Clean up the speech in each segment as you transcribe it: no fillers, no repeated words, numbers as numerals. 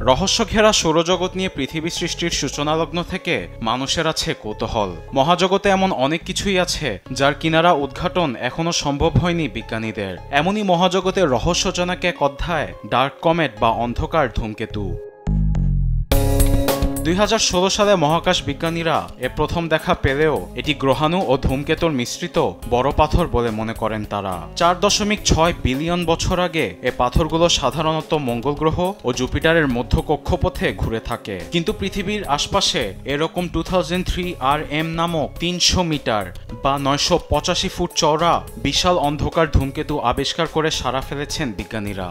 রহস্য ঘেরা সৌরজগৎ নিয়ে পৃথিবী সৃষ্টির সূচনালগ্ন থেকে মানুষের আছে কৌতূহল। মহাজগতে এমন অনেক কিছুই আছে যার কিনারা উদ্ঘাটন এখনো সম্ভব হয়নি বিজ্ঞানীদের। এমনই মহাজগতের রহস্যজনক এক অধ্যায় ডার্ক কমেট বা অন্ধকার ধূমকেতু। 2016 সালে মহাকাশ বিজ্ঞানীরা প্রথম দেখা পেলেও এটি গ্রহাণু ও ধূমকেতুর মিশ্রিত বড় পাথর বলে মনে করেন তারা। 4.6 বিলিয়ন বছর আগে পাথরগুলো সাধারণত মঙ্গল গ্রহ ও জুপিটারের মধ্য কক্ষপথে ঘুরে থাকে, কিন্তু পৃথিবীর আশপাশে এরকম 2003 RM নামক 300 মিটার বা 985 ফুট চওড়া বিশাল অন্ধকার ধূমকেতু আবিষ্কার করে সাড়া ফেলেছেন বিজ্ঞানীরা।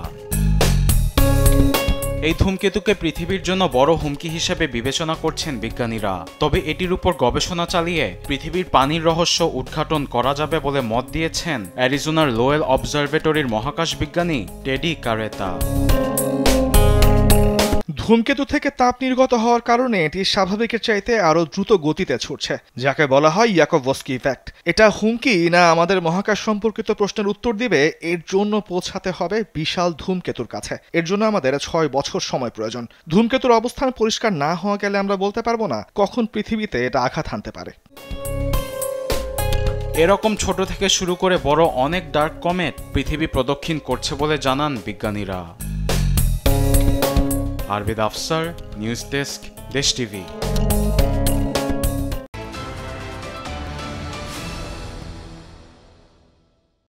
এই ধূমকেতুকে পৃথিবীর জন্য বড় হুমকি হিসেবে বিবেচনা করছেন বিজ্ঞানীরা। তবে এটির উপর গবেষণা চালিয়ে পৃথিবীর পানির রহস্য উদ্ঘাটন করা যাবে বলে মত দিয়েছেন অ্যারিজোনার লোয়েল অবজারভেটরির মহাকাশ বিজ্ঞানী টেডি কারেতা। ধূমকেতু থেকে তাপ নির্গত হওয়ার কারণে এটি স্বাভাবিকের চাইতে আরো দ্রুত গতিতে ছুটছে, যাকে বলা হয় ইয়াকোভস্কি ইফেক্ট। এটা হুমকি না আমাদের মহাকাশ সম্পর্কিত প্রশ্নের উত্তর দিবে, এর জন্য পৌঁছাতে হবে বিশাল ধূমকেতুর কাছে। এর জন্য আমাদের 6 বছর সময় প্রয়োজন। ধূমকেতুর অবস্থান পরিষ্কার না হওয়া গেলে আমরা বলতে পারবো না কখন পৃথিবীতে এটা আঘাত হানতে পারে। এরকম ছোট থেকে শুরু করে বড় অনেক ডার্ক কমেট পৃথিবী প্রদক্ষিণ করছে বলে জানান বিজ্ঞানীরা। আরবিদ আফসার, নিউজ ডেস্ক, দেশ টিভি।